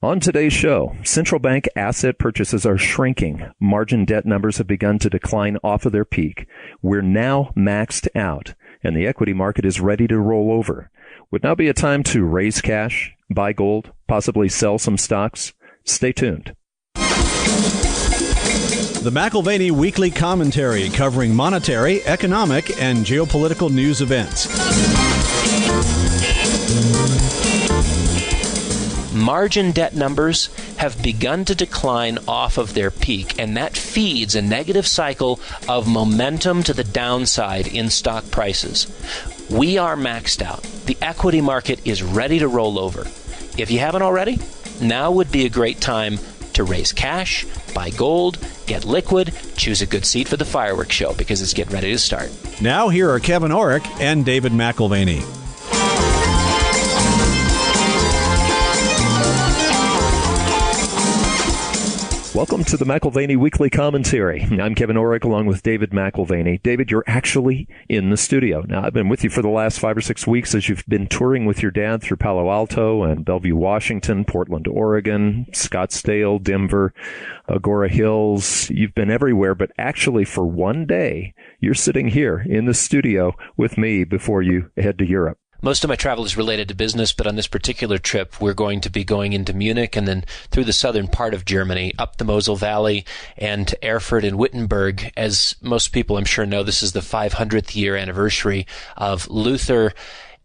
On today's show, central bank asset purchases are shrinking. Margin debt numbers have begun to decline off of their peak. We're now maxed out, and the equity market is ready to roll over. Would now be a time to raise cash, buy gold, possibly sell some stocks? Stay tuned. The McAlvany Weekly Commentary, covering monetary, economic, and geopolitical news events. Margin debt numbers have begun to decline off of their peak, and that feeds a negative cycle of momentum to the downside in stock prices. We are maxed out. The equity market is ready to roll over. If you haven't already, now would be a great time to raise cash, buy gold, get liquid, choose a good seat for the fireworks show because it's getting ready to start. Now here are Kevin Orrick and David McAlvany. Welcome to the McAlvany Weekly Commentary. I'm Kevin Orrick along with David McAlvany. David, you're actually in the studio. Now, I've been with you for the last 5 or 6 weeks as you've been touring with your dad through Palo Alto and Bellevue, Washington, Portland, Oregon, Scottsdale, Denver, Agora Hills. You've been everywhere, but actually for one day, you're sitting here in the studio with me before you head to Europe. Most of my travel is related to business, but on this particular trip, we're going to be going into Munich and then through the southern part of Germany, up the Mosel Valley and to Erfurt and Wittenberg. As most people I'm sure know, this is the 500th year anniversary of Luther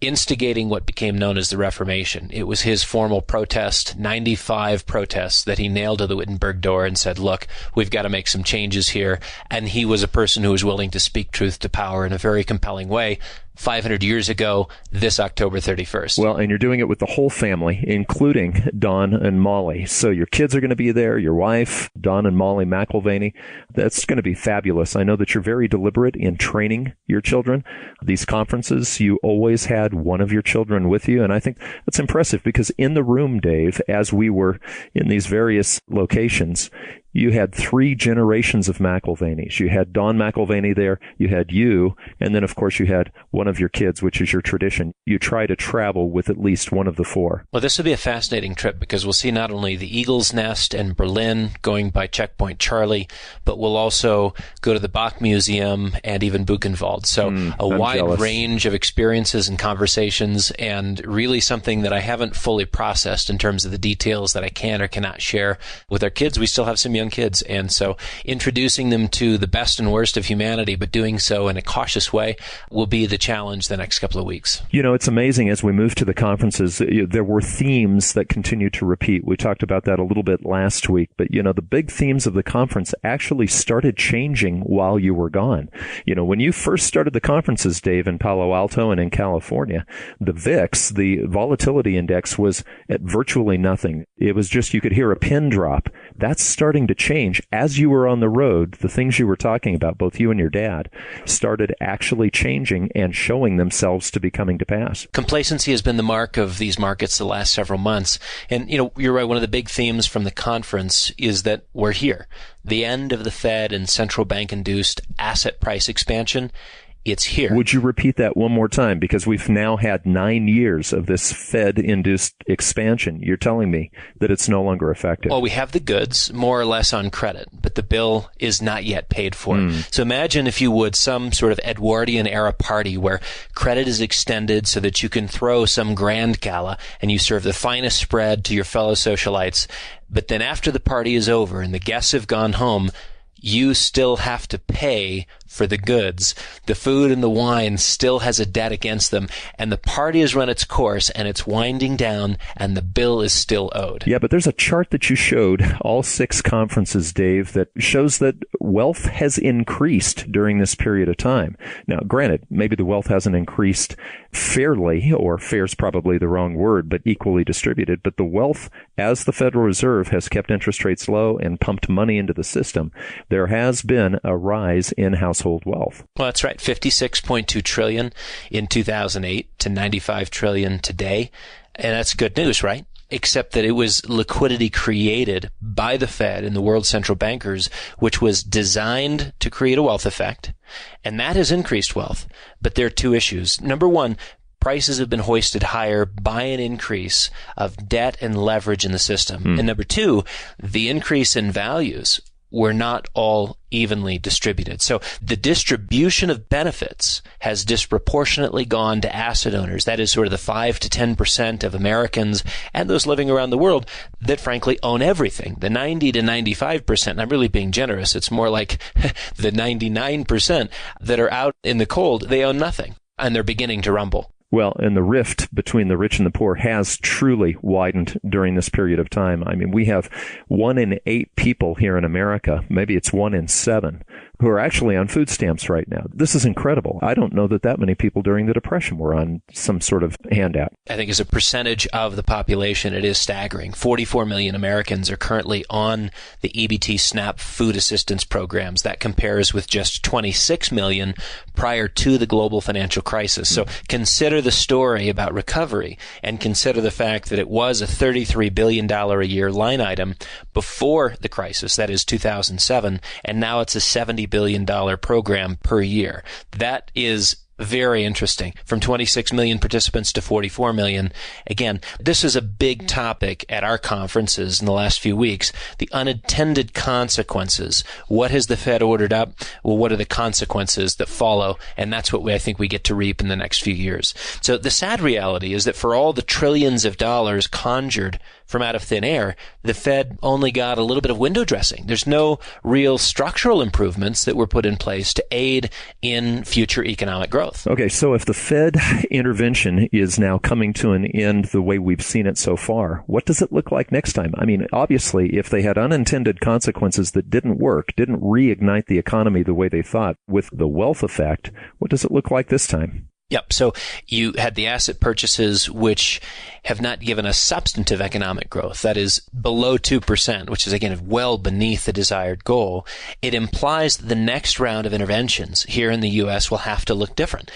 instigating what became known as the Reformation. It was his formal protest, 95 protests, that he nailed to the Wittenberg door and said, look, we've got to make some changes here. And he was a person who was willing to speak truth to power in a very compelling way. 500 years ago, this October 31st. Well, and you're doing it with the whole family, including Don and Molly. So your kids are going to be there, your wife, Don and Molly McAlvany. That's going to be fabulous. I know that you're very deliberate in training your children. These conferences, you always had one of your children with you, and I think that's impressive because in the room, Dave, as we were in these various locations, you had 3 generations of McAlvanys. You had Don McAlvany there, you had you, and then, of course, you had one of your kids, which is your tradition. You try to travel with at least one of the 4. Well, this will be a fascinating trip because we'll see not only the Eagle's Nest and Berlin going by Checkpoint Charlie, but we'll also go to the Bach Museum and even Buchenwald. So I'm wide jealous. range of experiences and conversations, and really something that I haven't fully processed in terms of the details that I can or cannot share with our kids. We still have some young kids, and so introducing them to the best and worst of humanity, but doing so in a cautious way, will be the challenge the next couple of weeks. You know, it's amazing as we move to the conferences, there were themes that continue to repeat. We talked about that a little bit last week, but you know, the big themes of the conference actually started changing while you were gone. You know, when you first started the conferences, Dave, in Palo Alto and in California, the VIX, the volatility index, was at virtually nothing. It was just, you could hear a pin drop. That's starting to change as you were on the road. The things you were talking about, both you and your dad, started actually changing and showing themselves to be coming to pass. Complacency has been the mark of these markets the last several months. And, you know, you're right. One of the big themes from the conference is that we're here. The end of the Fed and central bank induced asset price expansion. It's here. Would you repeat that one more time? Because we've now had 9 years of this Fed-induced expansion. You're telling me that it's no longer effective. Well, we have the goods more or less on credit, but the bill is not yet paid for. So imagine, if you would, some sort of Edwardian-era party where credit is extended so that you can throw some grand gala and you serve the finest spread to your fellow socialites. But then after the party is over and the guests have gone home, you still have to pay for the goods. The food and the wine still has a debt against them, and the party has run its course, and it's winding down, and the bill is still owed. Yeah, but there's a chart that you showed all 6 conferences, Dave, that shows that wealth has increased during this period of time. Now, granted, maybe the wealth hasn't increased fairly, or fair's probably the wrong word, but equally distributed. But the wealth, as the Federal Reserve has kept interest rates low and pumped money into the system, there has been a rise in household wealth. Well, that's right. 56.2 trillion in 2008 to 95 trillion today. And that's good news, right? Except that it was liquidity created by the Fed and the world central bankers, which was designed to create a wealth effect. And that has increased wealth. But there are 2 issues. Number one, prices have been hoisted higher by an increase of debt and leverage in the system. And number two, the increase in values were not all evenly distributed. So the distribution of benefits has disproportionately gone to asset owners. That is sort of the 5 to 10% of Americans and those living around the world that frankly own everything. The 90 to 95%, and I'm really being generous, it's more like the 99% that are out in the cold, they own nothing, and they're beginning to rumble. Well, and the rift between the rich and the poor has truly widened during this period of time. I mean, we have 1 in 8 people here in America, maybe it's 1 in 7, who are actually on food stamps right now. This is incredible. I don't know that many people during the Depression were on some sort of handout. I think as a percentage of the population, it is staggering. 44 million Americans are currently on the EBT SNAP food assistance programs. That compares with just 26 million prior to the global financial crisis. So consider the story about recovery and consider the fact that it was a $33 billion a year line item before the crisis, that is 2007, and now it's a $70 billion program per year. That is very interesting. From 26 million participants to 44 million. Again, this is a big topic at our conferences in the last few weeks. The unintended consequences. What has the Fed ordered up? Well, what are the consequences that follow? And that's what I think we get to reap in the next few years. So the sad reality is that for all the trillions of dollars conjured from out of thin air, the Fed only got a little bit of window dressing. There's no real structural improvements that were put in place to aid in future economic growth. Okay, so if the Fed intervention is now coming to an end the way we've seen it so far, what does it look like next time? I mean, obviously, if they had unintended consequences that didn't work, didn't reignite the economy the way they thought with the wealth effect, what does it look like this time? Yep. So you had the asset purchases, which have not given us substantive economic growth. That is below 2%, which is, again, well beneath the desired goal. It implies that the next round of interventions here in the U.S. will have to look different.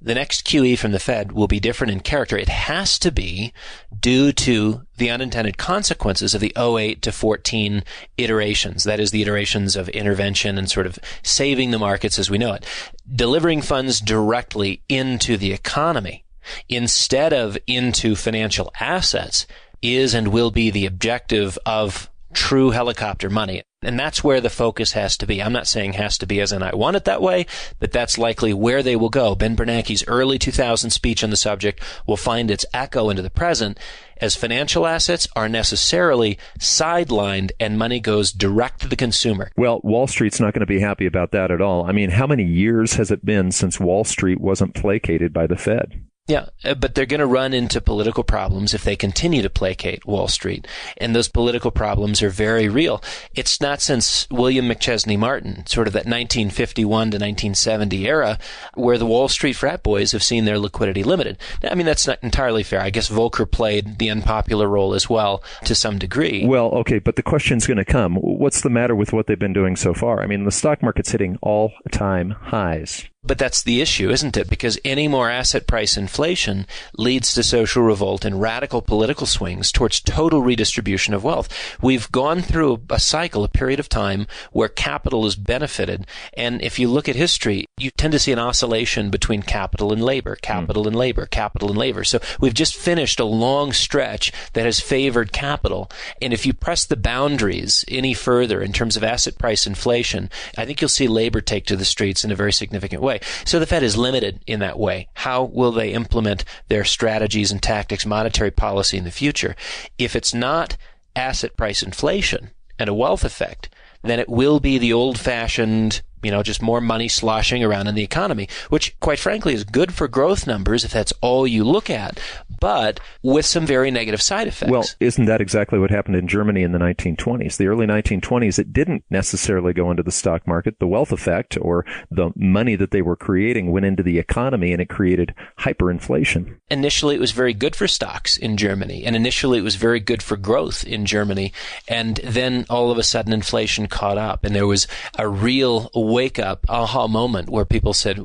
The next QE from the Fed will be different in character. It has to be due to the unintended consequences of the 08 to 14 iterations. That is the iterations of intervention and sort of saving the markets as we know it. Delivering funds directly into the economy instead of into financial assets is and will be the objective of true helicopter money. And that's where the focus has to be. I'm not saying has to be as in I want it that way, but that's likely where they will go. Ben Bernanke's early 2000 speech on the subject will find its echo into the present as financial assets are necessarily sidelined and money goes direct to the consumer. Well, Wall Street's not going to be happy about that at all. I mean, how many years has it been since Wall Street wasn't placated by the Fed? Yeah, but they're going to run into political problems if they continue to placate Wall Street. And those political problems are very real. It's not since William McChesney Martin, sort of that 1951 to 1970 era, where the Wall Street frat boys have seen their liquidity limited. I mean, that's not entirely fair. I guess Volcker played the unpopular role as well to some degree. Well, okay, but the question's going to come. What's the matter with what they've been doing so far? I mean, the stock market's hitting all-time highs. But that's the issue, isn't it? Because any more asset price inflation leads to social revolt and radical political swings towards total redistribution of wealth. We've gone through a cycle, a period of time where capital has benefited. And if you look at history, you tend to see an oscillation between capital and labor, capital and labor, capital and labor. So we've just finished a long stretch that has favored capital. And if you press the boundaries any further in terms of asset price inflation, I think you'll see labor take to the streets in a very significant way. So the Fed is limited in that way. How will they implement their strategies and tactics, monetary policy in the future? If it's not asset price inflation and a wealth effect, then it will be the old-fashioned, just more money sloshing around in the economy, which, quite frankly, is good for growth numbers if that's all you look at, but with some very negative side effects. Well, isn't that exactly what happened in Germany in the 1920s? The early 1920s, it didn't necessarily go into the stock market. The wealth effect, or the money that they were creating, went into the economy, and it created hyperinflation. Initially, it was very good for stocks in Germany, and initially it was very good for growth in Germany, and then all of a sudden inflation caught up, and there was a real wake-up aha moment where people said,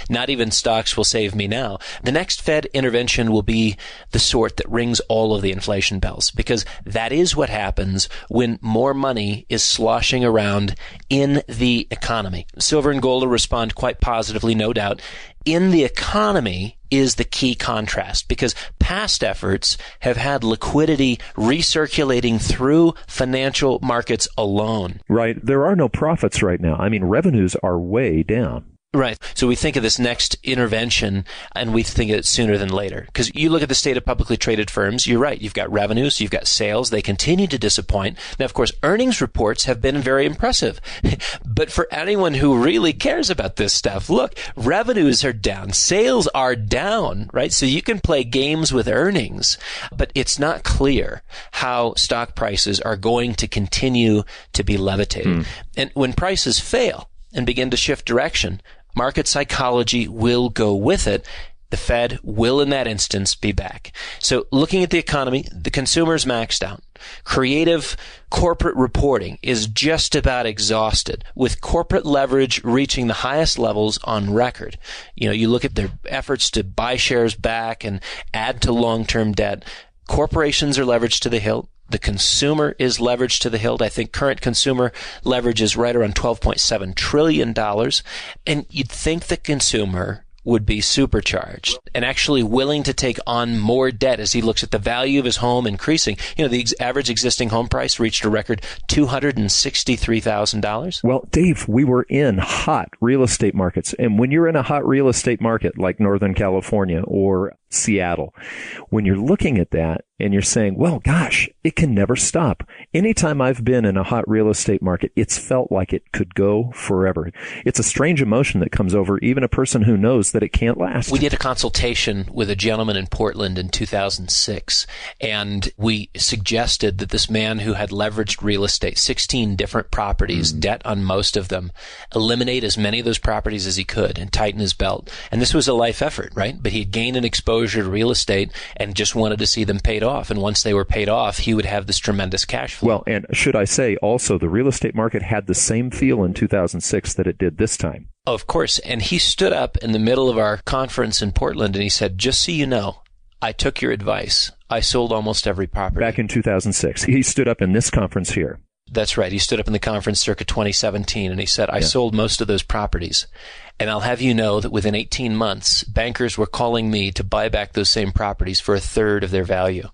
not even stocks will save me now. The next Fed intervention will be the sort that rings all of the inflation bells, because that is what happens when more money is sloshing around in the economy. Silver and gold will respond quite positively, no doubt. in the economy is the key contrast, because past efforts have had liquidity recirculating through financial markets alone. Right. There are no profits right now. I mean, revenues are way down. Right. So we think of this next intervention, and we think of it sooner than later. Because you look at the state of publicly traded firms, you're right. You've got revenues, you've got sales. They continue to disappoint. Now, of course, earnings reports have been very impressive. But for anyone who really cares about this stuff, look, revenues are down, sales are down, right? So you can play games with earnings, but it's not clear how stock prices are going to continue to be levitated. And when prices fail and begin to shift direction, market psychology will go with it. The Fed will, in that instance, be back. So looking at the economy, the consumer's maxed out. Creative corporate reporting is just about exhausted, with corporate leverage reaching the highest levels on record. You look at their efforts to buy shares back and add to long-term debt. Corporations are leveraged to the hilt. The consumer is leveraged to the hilt. I think current consumer leverage is right around $12.7 trillion. And you'd think the consumer would be supercharged and actually willing to take on more debt as he looks at the value of his home increasing. The average existing home price reached a record $263,000. Well, Dave, we were in hot real estate markets. And when you're in a hot real estate market like Northern California or Seattle, when you're looking at that and you're saying, well, gosh, it can never stop. Anytime I've been in a hot real estate market, it's felt like it could go forever. It's a strange emotion that comes over even a person who knows that it can't last. We did a consultation with a gentleman in Portland in 2006, and we suggested that this man who had leveraged real estate, 16 different properties, debt on most of them, eliminate as many of those properties as he could and tighten his belt. And this was a life effort, right? But he had gained an exposure to real estate and just wanted to see them paid off. And once they were paid off, he would have this tremendous cash flow. Well, and should I say also, the real estate market had the same feel in 2006 that it did this time. Of course. And he stood up in the middle of our conference in Portland and he said, just so you know, I took your advice. I sold almost every property. Back in 2006. He stood up in this conference here. That's right. He stood up in the conference circa 2017 and he said, I sold most of those properties. And I'll have you know that within 18 months, bankers were calling me to buy back those same properties for a third of their value.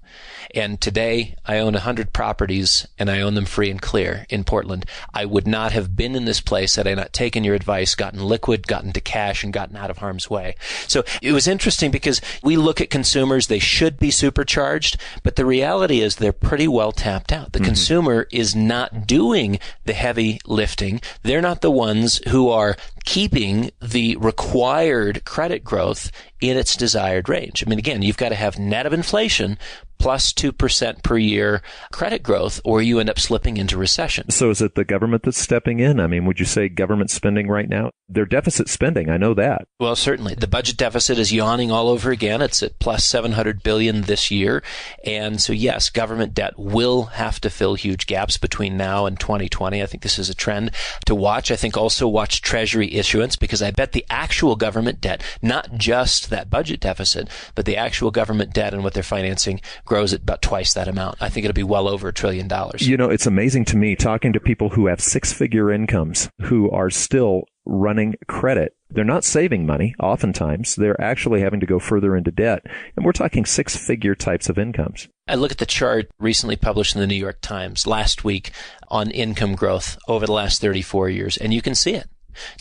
And today, I own 100 properties, and I own them free and clear in Portland. I would not have been in this place had I not taken your advice, gotten liquid, gotten to cash, and gotten out of harm's way. So it was interesting because we look at consumers, they should be supercharged, but the reality is they're pretty well tapped out. The consumer is not doing the heavy lifting. They're not the ones who are keeping the required credit growth in its desired range. I mean, again, you've got to have net of inflation plus 2% per year credit growth, or you end up slipping into recession. So is it the government that's stepping in? I mean, would you say government spending right now? They're deficit spending. I know that. Well, certainly. The budget deficit is yawning all over again. It's at plus $700 billion this year. And so, yes, government debt will have to fill huge gaps between now and 2020. I think this is a trend to watch. I think also watch Treasury issuance, because I bet the actual government debt, not just that budget deficit, but the actual government debt and what they're financing grows at about twice that amount. I think it'll be well over $1 trillion. You know, it's amazing to me talking to people who have six-figure incomes who are still running credit. They're not saving money. Oftentimes, they're actually having to go further into debt. And we're talking six-figure types of incomes. I look at the chart recently published in the New York Times last week on income growth over the last 34 years, and you can see it.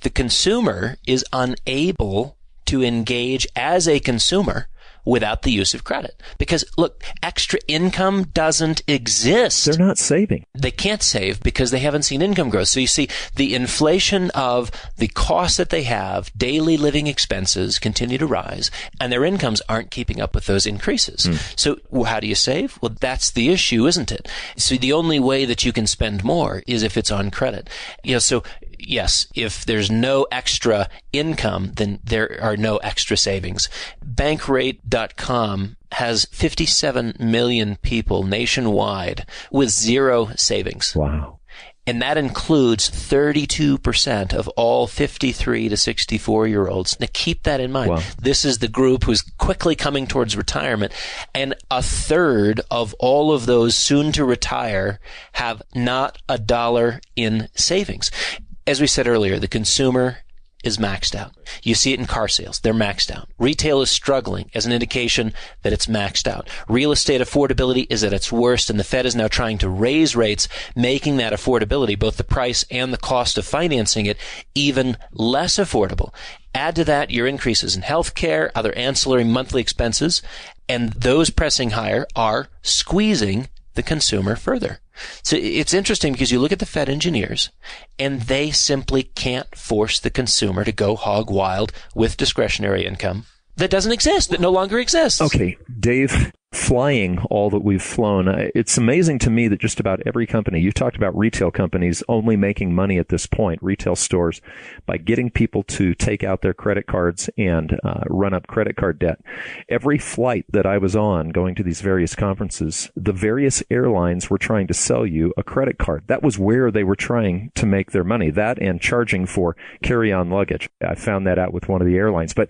The consumer is unable to engage as a consumer without the use of credit. Because, look, extra income doesn't exist. They're not saving. They can't save because they haven't seen income growth. So you see, the inflation of the costs that they have, daily living expenses continue to rise, and their incomes aren't keeping up with those increases. So how do you save? Well, that's the issue, isn't it? So the only way that you can spend more is if it's on credit. So yes, if there's no extra income, then there are no extra savings. Bankrate.com has 57 million people nationwide with zero savings. Wow. And that includes 32% of all 53 to 64-year-olds. Now, keep that in mind. Wow. This is the group who's quickly coming towards retirement. And a third of all of those soon to retire have not a dollar in savings. As we said earlier, the consumer is maxed out. You see it in car sales. They're maxed out. Retail is struggling as an indication that it's maxed out. Real estate affordability is at its worst, and the Fed is now trying to raise rates, making that affordability, both the price and the cost of financing it, even less affordable. Add to that your increases in healthcare, other ancillary monthly expenses, and those pressing higher are squeezing the consumer further. So it's interesting because you look at the Fed engineers and they simply can't force the consumer to go hog wild with discretionary income that doesn't exist, that no longer exists. Okay, Dave, flying all that we've flown, it's amazing to me that just about every company, you talked about retail companies only making money at this point, retail stores, by getting people to take out their credit cards and run up credit card debt. Every flight that I was on going to these various conferences, the various airlines were trying to sell you a credit card. That was where they were trying to make their money, that and charging for carry-on luggage. I found that out with one of the airlines. But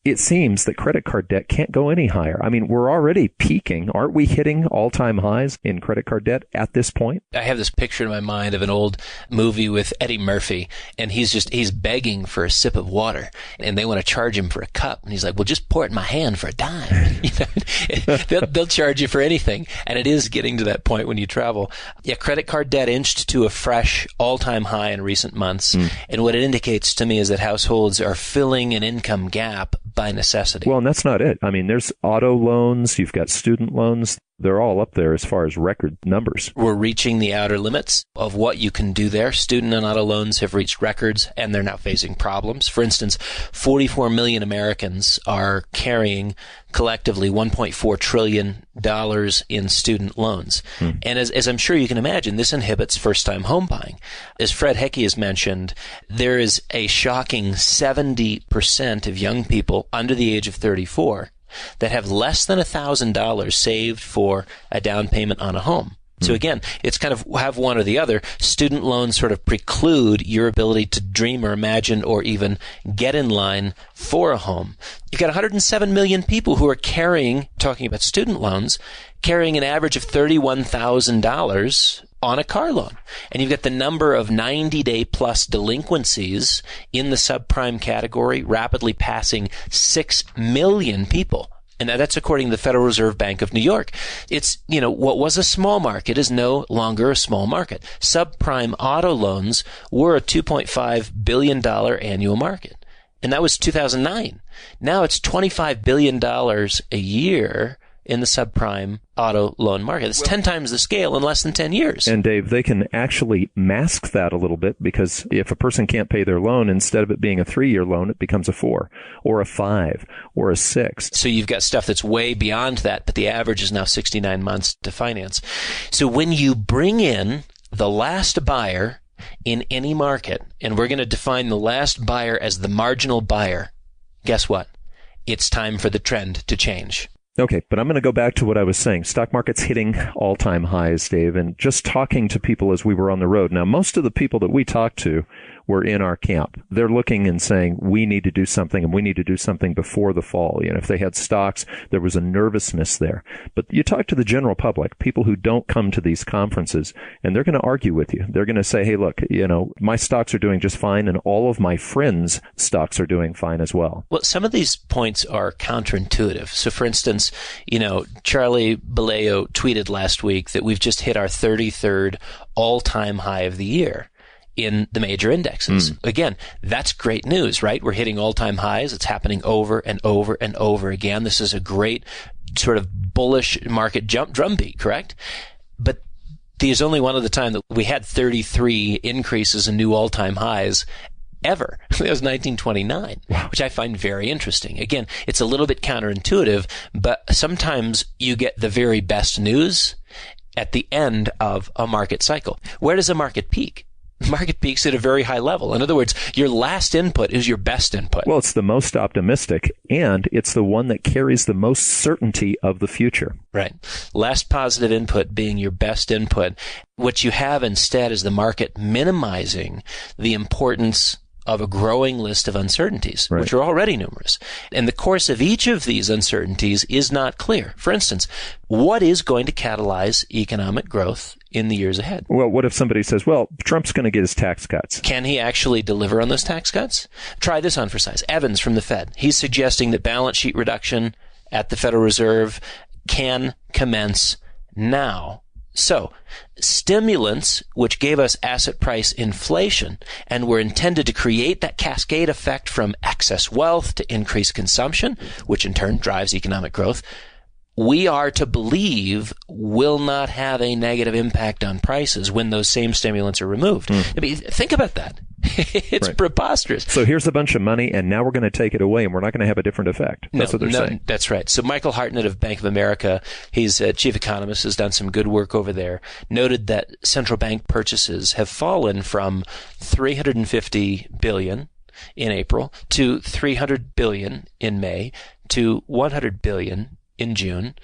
it seems that credit card debt can't go any higher. I mean, we're already peaking. Aren't we hitting all-time highs in credit card debt at this point? I have this picture in my mind of an old movie with Eddie Murphy, and he's begging for a sip of water, and they want to charge him for a cup. And he's like, well, just pour it in my hand for a dime. They'll charge you for anything. And it is getting to that point when you travel. Yeah, credit card debt inched to a fresh all-time high in recent months. And what it indicates to me is that households are filling an income gap by necessity. Well, and that's not it. I mean, there's auto loans, you've got student loans. They're all up there as far as record numbers. We're reaching the outer limits of what you can do there. Student and auto loans have reached records, and they're now facing problems. For instance, 44 million Americans are carrying collectively $1.4 trillion in student loans. And as I'm sure you can imagine, this inhibits first-time home buying. As Fred Hickey has mentioned, there is a shocking 70% of young people under the age of 34 that have less than $1,000 saved for a down payment on a home. So again, it's kind of have one or the other. Student loans sort of preclude your ability to dream or imagine or even get in line for a home. You've got 107 million people who are talking about student loans, carrying an average of $31,000 on a car loan. And you've got the number of 90-day plus delinquencies in the subprime category rapidly passing 6 million people. And that's according to the Federal Reserve Bank of New York. It's, what was a small market is no longer a small market. Subprime auto loans were a $2.5 billion annual market. And that was 2009. Now it's $25 billion a year in the subprime auto loan market. It's 10 times the scale in less than 10 years. And Dave, they can actually mask that a little bit, because if a person can't pay their loan, instead of it being a 3-year loan, it becomes a 4 or a 5 or a 6. So you've got stuff that's way beyond that, but the average is now 69 months to finance. So when you bring in the last buyer in any market, and we're going to define the last buyer as the marginal buyer, guess what? It's time for the trend to change. Okay, but I'm going to go back to what I was saying. Stock market's hitting all-time highs, Dave, and just talking to people as we were on the road. Now, most of the people that we talked to were in our camp. They're looking and saying, we need to do something, and we need to do something before the fall. If they had stocks, there was a nervousness there. But you talk to the general public, people who don't come to these conferences, and they're going to argue with you. They're going to say, hey, look, my stocks are doing just fine, and all of my friends' stocks are doing fine as well. Well, some of these points are counterintuitive. So, for instance, Charlie Baleo tweeted last week that we've just hit our 33rd all-time high of the year in the major indexes. Again, that's great news, right? We're hitting all-time highs. It's happening over and over and over again. This is a great sort of bullish market drumbeat, correct? But there's only one other time that we had 33 increases in new all-time highs ever. That was 1929, which I find very interesting. Again, it's a little bit counterintuitive, but sometimes you get the very best news at the end of a market cycle. Where does a market peak? The market peaks at a very high level. In other words, your last input is your best input. Well, it's the most optimistic, and it's the one that carries the most certainty of the future. Right. Last positive input being your best input. What you have instead is the market minimizing the importance of a growing list of uncertainties, right, which are already numerous. And the course of each of these uncertainties is not clear. For instance, what is going to catalyze economic growth in the years ahead? Well, what if somebody says, well, Trump's going to get his tax cuts? Can he actually deliver on those tax cuts? Try this on for size. Evans from the Fed. He's suggesting that balance sheet reduction at the Federal Reserve can commence now. So, stimulants, which gave us asset price inflation and were intended to create that cascade effect from excess wealth to increased consumption, which in turn drives economic growth, we are to believe will not have a negative impact on prices when those same stimulants are removed. I mean, think about that. It's right, preposterous. So here's a bunch of money, and now we're going to take it away, and we're not going to have a different effect. That's what they're saying. That's right. So Michael Hartnett of Bank of America, he's a chief economist, has done some good work over there, noted that central bank purchases have fallen from $350 billion in April to $300 billion in May to $100 billion in June.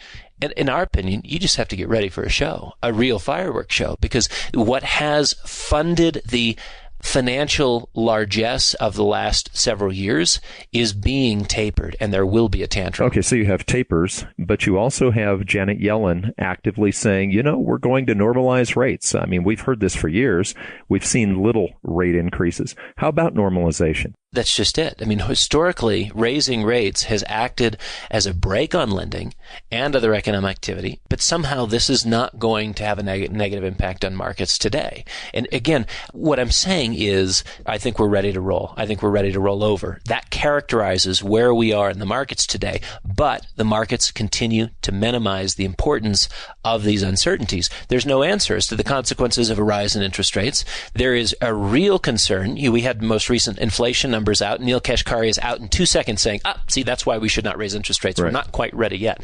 And in our opinion, you just have to get ready for a show, a real fireworks show, because what has funded the financial largesse of the last several years is being tapered, and there will be a tantrum. Okay, so you have tapers, but you also have Janet Yellen actively saying, we're going to normalize rates. I mean, we've heard this for years. We've seen little rate increases. How about normalization? That's just it. I mean, historically, raising rates has acted as a brake on lending and other economic activity, but somehow this is not going to have a negative impact on markets today. And again, what I'm saying is I think we're ready to roll. I think we're ready to roll over. That characterizes where we are in the markets today, but the markets continue to minimize the importance of these uncertainties. There's no answer as to the consequences of a rise in interest rates. There is a real concern. We had most recent inflation numbers out. Neil Kashkari is out in 2 seconds saying, see, that's why we should not raise interest rates. Right. We're not quite ready yet.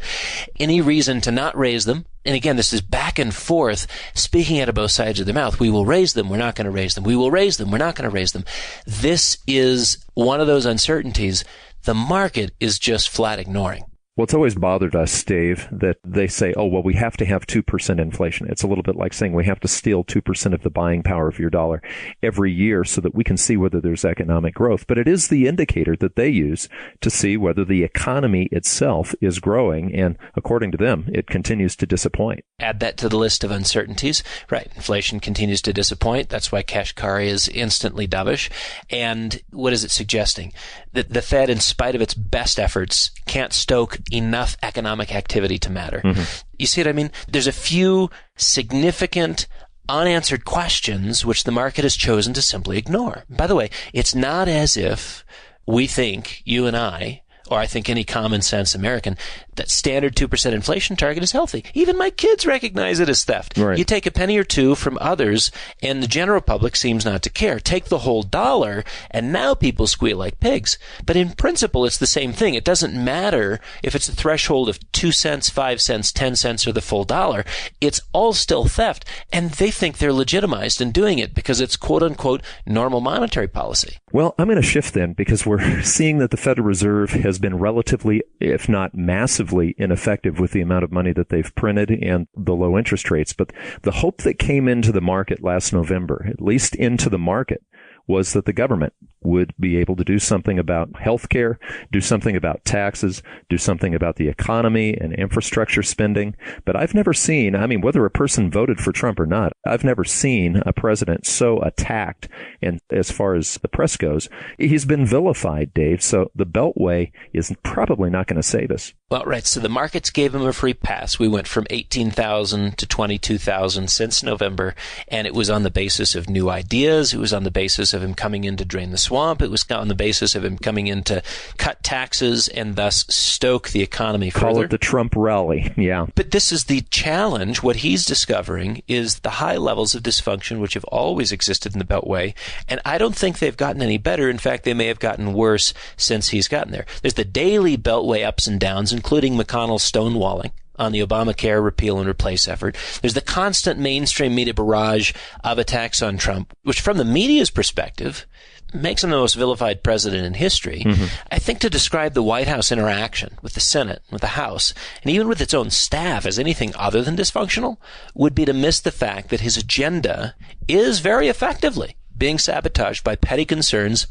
Any reason to not raise them? And again, this is back and forth, speaking out of both sides of their mouth. We will raise them. We're not going to raise them. We will raise them. We're not going to raise them. This is one of those uncertainties the market is just flat ignoring. Well, it's always bothered us, Dave, that they say, we have to have 2% inflation. It's a little bit like saying we have to steal 2% of the buying power of your dollar every year so that we can see whether there's economic growth. But it is the indicator that they use to see whether the economy itself is growing. And according to them, it continues to disappoint. Add that to the list of uncertainties. Right. Inflation continues to disappoint. That's why Kashkari is instantly dovish. And what is it suggesting? That the Fed, in spite of its best efforts, can't stoke enough economic activity to matter. Mm-hmm. You see what I mean? There's a few significant unanswered questions which the market has chosen to simply ignore. By the way, it's not as if we think, you and I, or I think any common sense American, that standard 2% inflation target is healthy. Even my kids recognize it as theft. Right. You take a penny or two from others, and the general public seems not to care. Take the whole dollar, and now people squeal like pigs. But in principle, it's the same thing. It doesn't matter if it's a threshold of 2 cents, 5 cents, 10 cents, or the full dollar. It's all still theft, and they think they're legitimized in doing it because it's quote-unquote normal monetary policy. Well, I'm going to shift then because we're seeing that the Federal Reserve has been relatively, if not massively, ineffective with the amount of money that they've printed and the low interest rates. But the hope that came into the market last November, at least into the market, was that the government would be able to do something about healthcare, do something about taxes, do something about the economy and infrastructure spending. But I've never seen, whether a person voted for Trump or not, I've never seen a president so attacked. And as far as the press goes, he's been vilified, Dave. So the Beltway is probably not going to save us. Well, right. So the markets gave him a free pass. We went from 18,000 to 22,000 since November, and it was on the basis of new ideas. It was on the basis of him coming in to drain the swamp. It was on the basis of him coming in to cut taxes and thus stoke the economy further. Call it the Trump rally, yeah. But this is the challenge. What he's discovering is the high levels of dysfunction which have always existed in the Beltway, and I don't think they've gotten any better. In fact, they may have gotten worse since he's gotten there. There's the daily Beltway ups and downs, including McConnell's stonewalling on the Obamacare repeal and replace effort. There's the constant mainstream media barrage of attacks on Trump, which from the media's perspective makes him the most vilified president in history. Mm-hmm. I think to describe the White House interaction with the Senate, with the House, and even with its own staff as anything other than dysfunctional would be to miss the fact that his agenda is very effectively being sabotaged by petty concerns,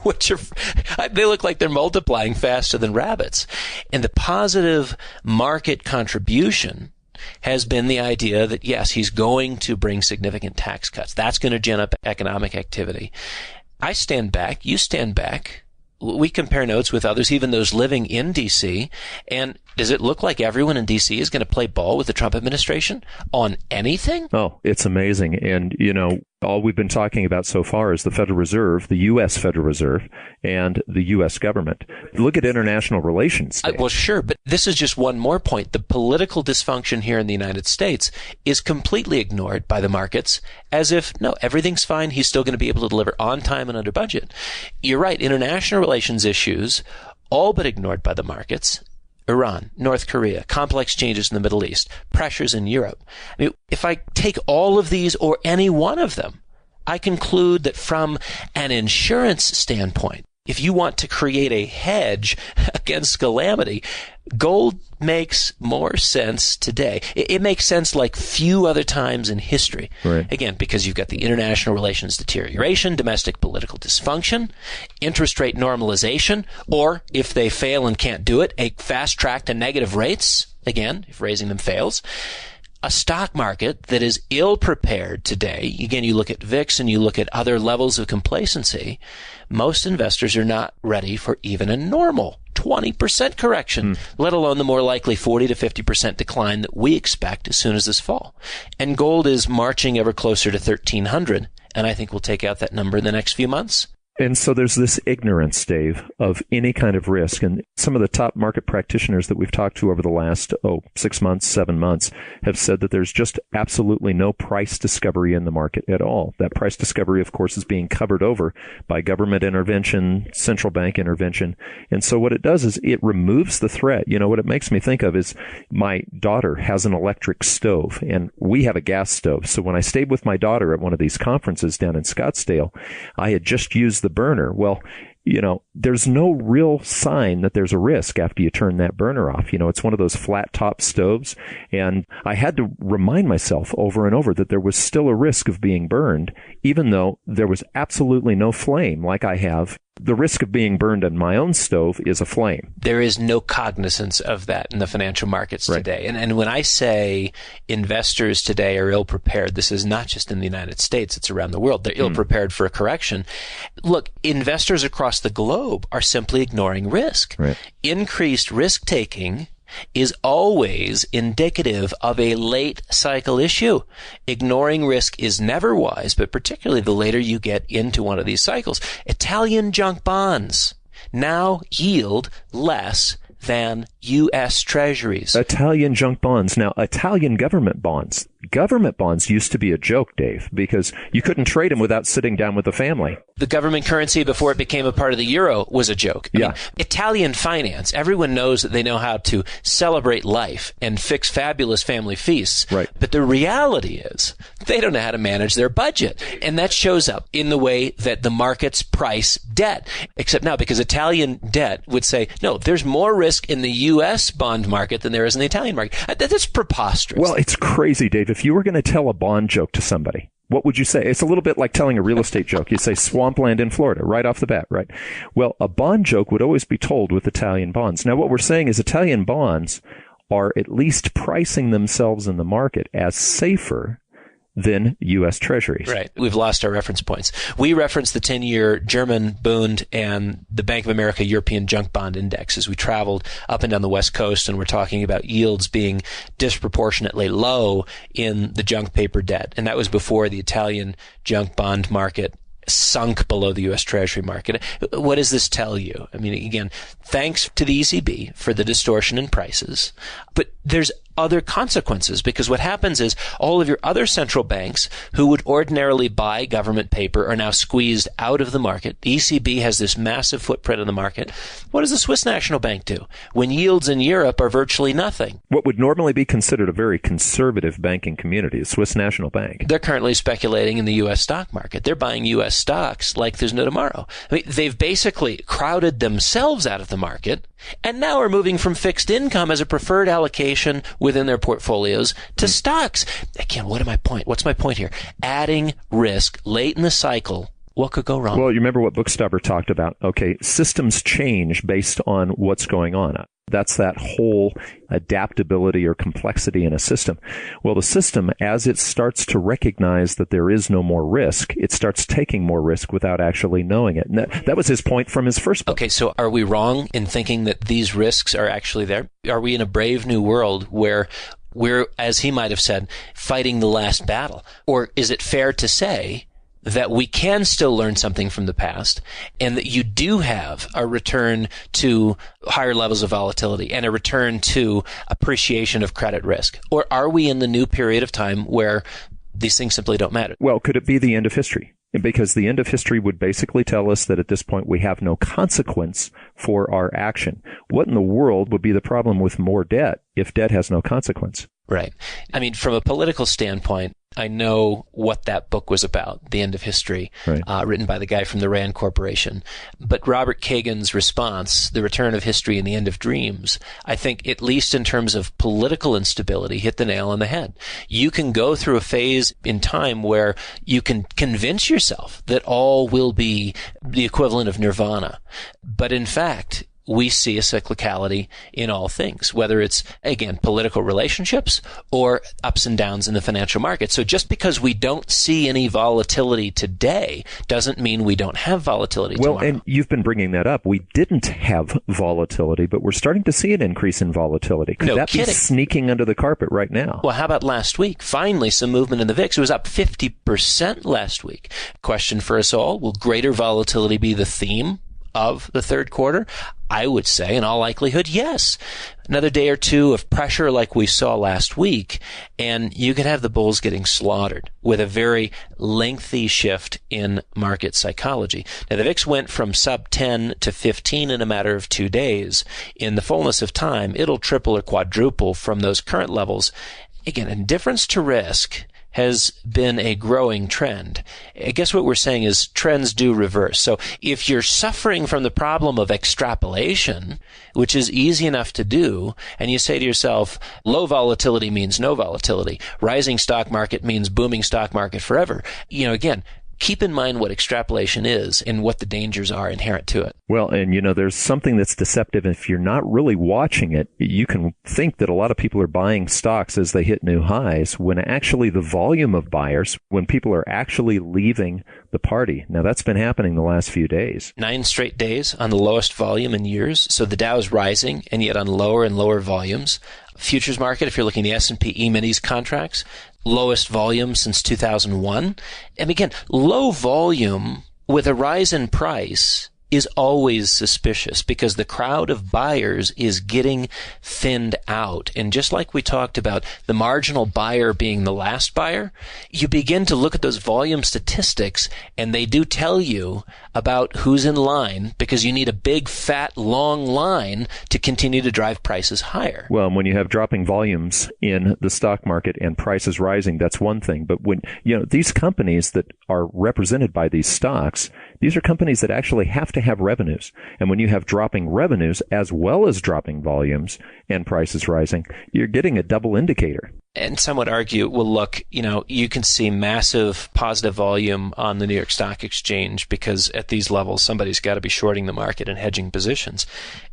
which they look like they're multiplying faster than rabbits. And the positive market contribution has been the idea that, yes, he's going to bring significant tax cuts. That's going to gin up economic activity. I stand back. You stand back. We compare notes with others, even those living in D.C., and does it look like everyone in D.C. is going to play ball with the Trump administration on anything? Oh, it's amazing. And, all we've been talking about so far is the Federal Reserve, the U.S. Federal Reserve, and the U.S. government. Look at international relations. Well, sure, but this is just one more point. The political dysfunction here in the United States is completely ignored by the markets as if, no, everything's fine. He's still going to be able to deliver on time and under budget. You're right. International relations issues, all but ignored by the markets. Iran, North Korea, complex changes in the Middle East, pressures in Europe. I mean, if I take all of these or any one of them, I conclude that from an insurance standpoint, if you want to create a hedge against calamity, gold makes more sense today. It makes sense like few other times in history. Right. Again, because you've got the international relations deterioration, domestic political dysfunction, interest rate normalization, or if they fail and can't do it, a fast track to negative rates, again, if raising them fails. A stock market that is ill-prepared today, again, you look at VIX and you look at other levels of complacency, most investors are not ready for even a normal 20% correction, let alone the more likely 40 to 50% decline that we expect as soon as this fall. And gold is marching ever closer to 1,300, and I think we'll take out that number in the next few months. And so there's this ignorance, Dave, of any kind of risk. And some of the top market practitioners that we've talked to over the last, 6 months, 7 months have said that there's just absolutely no price discovery in the market at all. That price discovery, of course, is being covered over by government intervention, central bank intervention. And so what it does is it removes the threat. What it makes me think of is my daughter has an electric stove and we have a gas stove. So when I stayed with my daughter at one of these conferences down in Scottsdale, I had just used the burner. Well, there's no real sign that there's a risk after you turn that burner off. It's one of those flat top stoves. And I had to remind myself over and over that there was still a risk of being burned, even though there was absolutely no flame like I have. The risk of being burned in my own stove is a flame. There is no cognizance of that in the financial markets today. And when I say investors today are ill-prepared, this is not just in the United States, it's around the world. They're ill-prepared for a correction. Look, investors across the globe are simply ignoring risk. Right. Increased risk-taking is always indicative of a late cycle issue. Ignoring risk is never wise, but particularly the later you get into one of these cycles. Italian junk bonds now yield less than U.S. Treasuries. Italian junk bonds. Now, Italian government bonds. Government bonds used to be a joke, Dave, because you couldn't trade them without sitting down with the family. The government currency before it became a part of the euro was a joke. I Yeah. mean, Italian finance, everyone knows that they know how to celebrate life and fix fabulous family feasts. Right. But the reality is they don't know how to manage their budget. And that shows up in the way that the markets price debt. Except now, because Italian debt would say, no, there's more risk in the U.S. bond market than there is in the Italian market. That's preposterous. Well, it's crazy, Dave. If you were going to tell a bond joke to somebody, what would you say? It's a little bit like telling a real estate joke. You say swampland in Florida right off the bat, right? Well, a bond joke would always be told with Italian bonds. Now, what we're saying is Italian bonds are at least pricing themselves in the market as safer than U.S. Treasuries. Right. We've lost our reference points. We referenced the 10-year German Bund and the Bank of America European Junk Bond Index as we traveled up and down the West Coast, and we're talking about yields being disproportionately low in the junk paper debt. And that was before the Italian junk bond market sunk below the U.S. Treasury market. What does this tell you? I mean, again, thanks to the ECB for the distortion in prices, but there's other consequences, because what happens is all of your other central banks who would ordinarily buy government paper are now squeezed out of the market. The ECB has this massive footprint in the market. What does the Swiss National Bank do when yields in Europe are virtually nothing? What would normally be considered a very conservative banking community, the Swiss National Bank. They're currently speculating in the U.S. stock market. They're buying U.S. stocks like there's no tomorrow. I mean, they've basically crowded themselves out of the market and now are moving from fixed income as a preferred allocation within their portfolios to stocks. Again, what's my point here? Adding risk late in the cycle. What could go wrong? Well, you remember what Bookstubber talked about. Okay, systems change based on what's going on. That's that whole adaptability or complexity in a system. Well, the system, as it starts to recognize that there is no more risk, it starts taking more risk without actually knowing it. And that was his point from his first book. Okay, so are we wrong in thinking that these risks are actually there? Are we in a brave new world where we're, as he might have said, fighting the last battle? Or is it fair to say that we can still learn something from the past and that you do have a return to higher levels of volatility and a return to appreciation of credit risk? Or are we in the new period of time where these things simply don't matter? Well, could it be the end of history? Because the end of history would basically tell us that at this point we have no consequence for our action. What in the world would be the problem with more debt if debt has no consequence? Right. I mean, from a political standpoint, I know what that book was about, The End of History, right. Written by the guy from the Rand Corporation. But Robert Kagan's response, The Return of History and the End of Dreams, I think, at least in terms of political instability, hit the nail on the head. You can go through a phase in time where you can convince yourself that all will be the equivalent of nirvana. But in fact, we see a cyclicality in all things, whether it's, again, political relationships or ups and downs in the financial market. So just because we don't see any volatility today doesn't mean we don't have volatility tomorrow. Well, and you've been bringing that up. We didn't have volatility, but we're starting to see an increase in volatility. Could that be sneaking under the carpet right now? Well, how about last week? Finally, some movement in the VIX. It was up 50% last week. Question for us all, will greater volatility be the theme of the third quarter? I would say, in all likelihood, yes. Another day or two of pressure like we saw last week, and you could have the bulls getting slaughtered with a very lengthy shift in market psychology. Now, the VIX went from sub 10 to 15 in a matter of 2 days. In the fullness of time, it'll triple or quadruple from those current levels. Again, indifference to risk has been a growing trend. I guess what we're saying is trends do reverse. So if you're suffering from the problem of extrapolation, which is easy enough to do, and you say to yourself, low volatility means no volatility, rising stock market means booming stock market forever, again, keep in mind what extrapolation is and what the dangers are inherent to it. Well, and there's something that's deceptive. If you're not really watching it, you can think that a lot of people are buying stocks as they hit new highs, when actually the volume of buyers, when people are actually leaving the party. Now, that's been happening the last few days. 9 straight days on the lowest volume in years. So the Dow is rising, and yet on lower and lower volumes. Futures market, if you're looking at the S&P E-minis contracts, lowest volume since 2001. And again, low volume with a rise in price is always suspicious because the crowd of buyers is getting thinned out. And just like we talked about the marginal buyer being the last buyer, you begin to look at those volume statistics and they do tell you about who's in line, because you need a big, fat, long line to continue to drive prices higher. Well, when you have dropping volumes in the stock market and prices rising, that's one thing. But when, these companies that are represented by these stocks, these are companies that actually have to have revenues. And when you have dropping revenues as well as dropping volumes and prices rising, you're getting a double indicator. And some would argue, well, look, you can see massive positive volume on the New York Stock Exchange because at these levels, somebody's got to be shorting the market and hedging positions.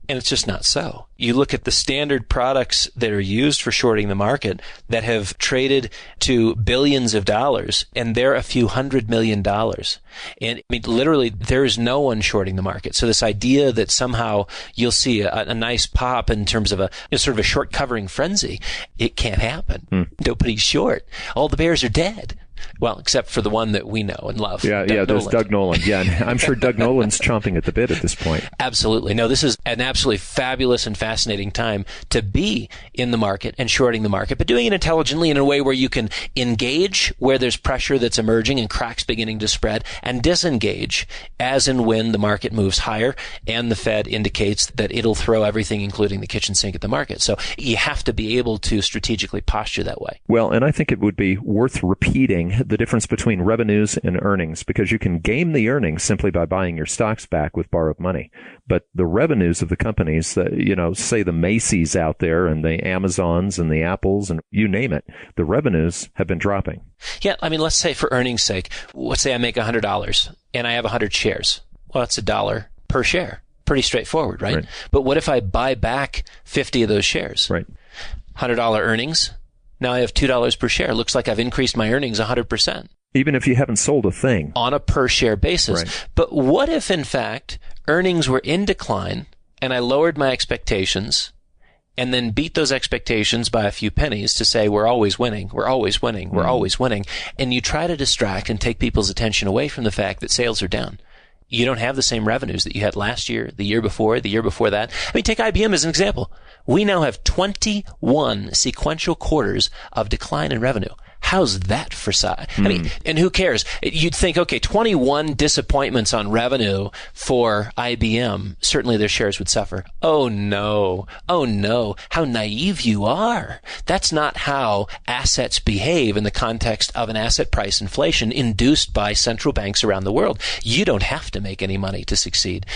And it's just not so. You look at the standard products that are used for shorting the market that have traded to billions of dollars, and they're a few $100 million. And I mean, literally, there's no one shorting the market. So this idea that somehow you'll see a nice pop in terms of a sort of a short covering frenzy, it can't happen. Nobody's short. All the bears are dead. Well, except for the one that we know and love. There's Doug Nolan. Yeah, and I'm sure Doug Nolan's chomping at the bit at this point. Absolutely. No, this is an absolutely fabulous and fascinating time to be in the market and shorting the market, but doing it intelligently in a way where you can engage where there's pressure that's emerging and cracks beginning to spread, and disengage as and when the market moves higher and the Fed indicates that it'll throw everything, including the kitchen sink, at the market. So you have to be able to strategically posture that way. Well, and I think it would be worth repeating knowing the difference between revenues and earnings, because you can game the earnings simply by buying your stocks back with borrowed money. But the revenues of the companies that, say the Macy's out there and the Amazons and the Apples and you name it, the revenues have been dropping. Yeah, I mean, let's say for earnings' sake, let's say I make $100 and I have 100 shares. Well, that's $1 per share. Pretty straightforward, right? But what if I buy back 50 of those shares? Right. $100 earnings. Now I have $2 per share. Looks like I've increased my earnings 100%. Even if you haven't sold a thing. On a per share basis. Right. But what if, in fact, earnings were in decline and I lowered my expectations and then beat those expectations by a few pennies to say, we're always winning, we're always winning, we're always winning. And you try to distract and take people's attention away from the fact that sales are down. You don't have the same revenues that you had last year, the year before that. I mean, take IBM as an example. We now have 21 sequential quarters of decline in revenue. How's that for size? I mean, and who cares? You'd think, okay, 21 disappointments on revenue for IBM. Certainly their shares would suffer. Oh no. How naive you are. That's not how assets behave in the context of an asset price inflation induced by central banks around the world. You don't have to make any money to succeed.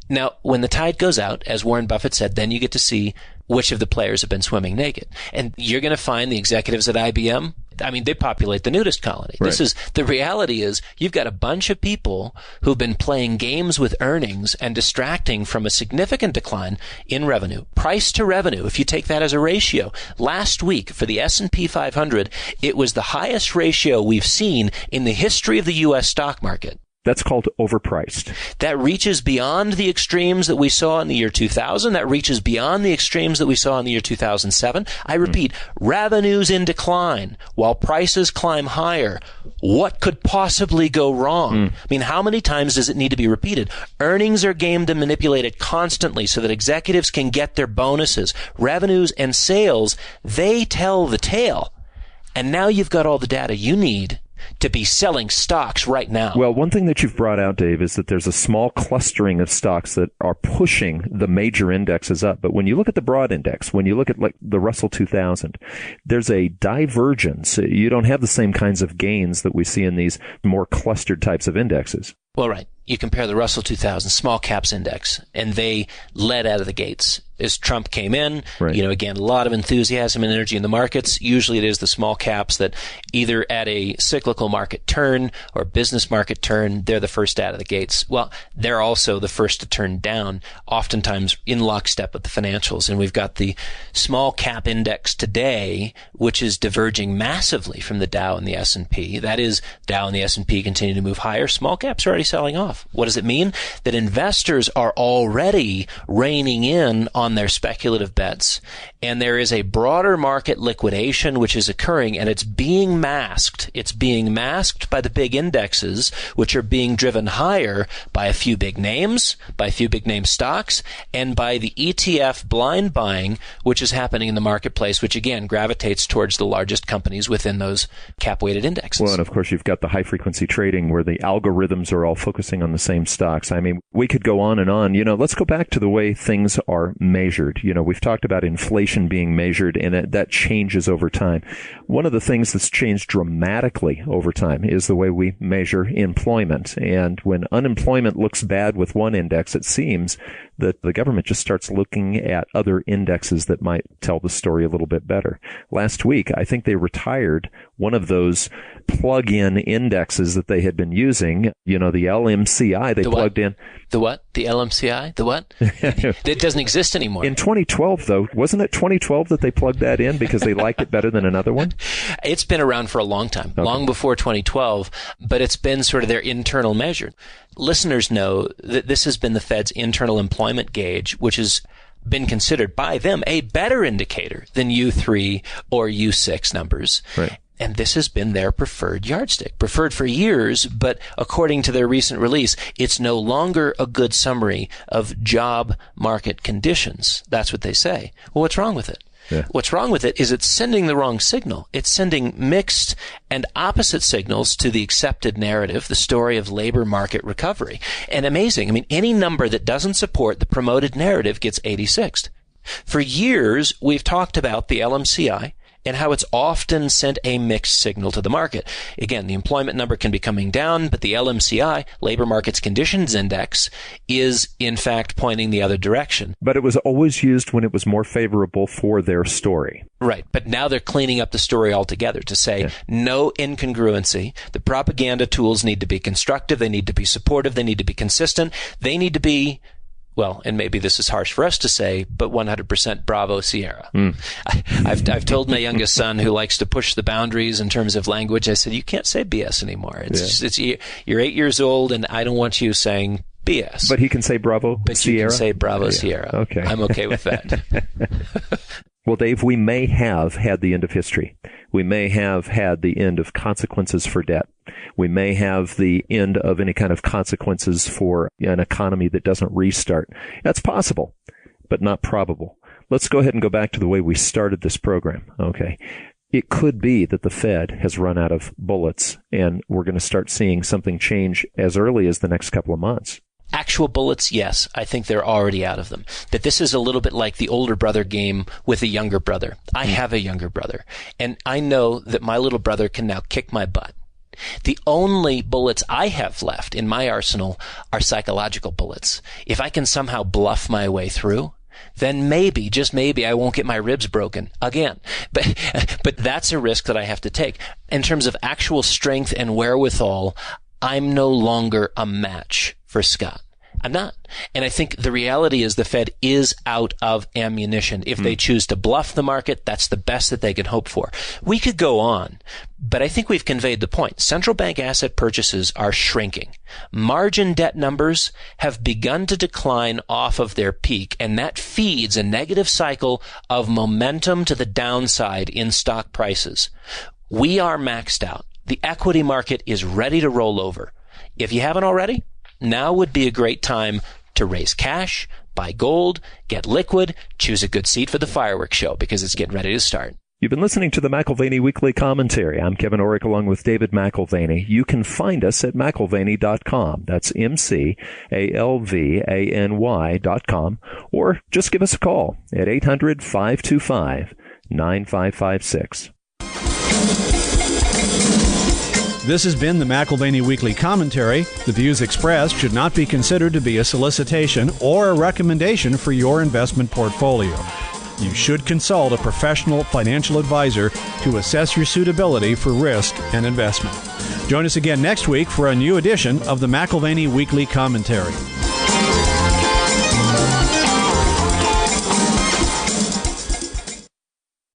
Now, when the tide goes out, as Warren Buffett said, then you get to see which of the players have been swimming naked. And you're going to find the executives at IBM, I mean, they populate the nudist colony. Right. The reality is you've got a bunch of people who've been playing games with earnings and distracting from a significant decline in revenue. Price to revenue, if you take that as a ratio, last week for the S&P 500, it was the highest ratio we've seen in the history of the U.S. stock market. That's called overpriced. That reaches beyond the extremes that we saw in the year 2000. That reaches beyond the extremes that we saw in the year 2007. I repeat, revenues in decline while prices climb higher. What could possibly go wrong? I mean, how many times does it need to be repeated? Earnings are gamed and manipulated constantly so that executives can get their bonuses. Revenues and sales, they tell the tale. And now you've got all the data you need to be selling stocks right now. Well, one thing that you've brought out, Dave, is that there's a small clustering of stocks that are pushing the major indexes up. But when you look at the broad index, when you look at like the Russell 2000, there's a divergence. You don't have the same kinds of gains that we see in these more clustered types of indexes. Well, right. You compare the Russell 2000 small caps index, and they led out of the gates. As Trump came in, again, a lot of enthusiasm and energy in the markets. Usually it is the small caps that either at a cyclical market turn or business market turn, they're the first out of the gates. Well, they're also the first to turn down, oftentimes in lockstep with the financials. And we've got the small cap index today, which is diverging massively from the Dow and the S&P. That is, Dow and the S&P continue to move higher. Small caps are already selling off. What does it mean? That investors are already reining in on their speculative bets, and there is a broader market liquidation which is occurring, and it's being masked. It's being masked by the big indexes, which are being driven higher by a few big names, by a few big name stocks, and by the ETF blind buying, which is happening in the marketplace, which again gravitates towards the largest companies within those cap-weighted indexes. Well, and of course, you've got the high-frequency trading where the algorithms are all focusing on the same stocks. I mean, we could go on and on. Let's go back to the way things are measured. We've talked about inflation being measured, and that changes over time. One of the things that's changed dramatically over time is the way we measure employment. And when unemployment looks bad with one index, it seems that the government just starts looking at other indexes that might tell the story a little bit better. Last week, I think they retired one of those plug-in indexes that they had been using, the LMCI they plugged in. The what? The LMCI? The what? It doesn't exist anymore. In 2012, though, wasn't it 2012 that they plugged that in because they liked it better than another one? It's been around for a long time, long before 2012, but it's been sort of their internal measure. Listeners know that this has been the Fed's internal employment gauge, which has been considered by them a better indicator than U3 or U6 numbers. Right. And this has been their preferred yardstick, preferred for years, but according to their recent release, it's no longer a good summary of job market conditions. That's what they say. Well, what's wrong with it? Yeah. What's wrong with it is it's sending the wrong signal. It's sending mixed and opposite signals to the accepted narrative, the story of labor market recovery. And amazing. I mean, any number that doesn't support the promoted narrative gets 86th. For years, we've talked about the LMCI and how it's often sent a mixed signal to the market. Again, the employment number can be coming down, but the LMCI, Labor Markets Conditions Index, is in fact pointing the other direction. But it was always used when it was more favorable for their story. Right, but now they're cleaning up the story altogether to say no incongruency. The propaganda tools need to be constructive, they need to be supportive, they need to be consistent, they need to be, well, and maybe this is harsh for us to say, but 100% Bravo Sierra. I've told my youngest son, who likes to push the boundaries in terms of language, I said, you can't say BS anymore. You're 8 years old, and I don't want you saying BS. But he can say Bravo Sierra? You can say Bravo Sierra. Okay. I'm okay with that. Well, Dave, we may have had the end of history. We may have had the end of consequences for debt. We may have the end of any kind of consequences for an economy that doesn't restart. That's possible, but not probable. Let's go ahead and go back to the way we started this program. Okay. It could be that the Fed has run out of bullets, and we're going to start seeing something change as early as the next couple of months. Actual bullets, yes. I think they're already out of them. That this is a little bit like the older brother game with a younger brother. I have a younger brother, and I know that my little brother can now kick my butt. The only bullets I have left in my arsenal are psychological bullets. If I can somehow bluff my way through, then maybe, just maybe, I won't get my ribs broken again. But that's a risk that I have to take. In terms of actual strength and wherewithal, I'm no longer a match for Scott. I'm not. And I think the reality is the Fed is out of ammunition. If they choose to bluff the market, that's the best that they can hope for. We could go on, but I think we've conveyed the point. Central bank asset purchases are shrinking. Margin debt numbers have begun to decline off of their peak, and that feeds a negative cycle of momentum to the downside in stock prices. We are maxed out. The equity market is ready to roll over. If you haven't already, now would be a great time to raise cash, buy gold, get liquid, choose a good seat for the fireworks show because it's getting ready to start. You've been listening to the McAlvany Weekly Commentary. I'm Kevin Orrick along with David McAlvany. You can find us at McAlvany.com. That's McAlvany.com. Or just give us a call at 800-525-9556. This has been the McAlvany Weekly Commentary. The views expressed should not be considered to be a solicitation or a recommendation for your investment portfolio. You should consult a professional financial advisor to assess your suitability for risk and investment. Join us again next week for a new edition of the McAlvany Weekly Commentary.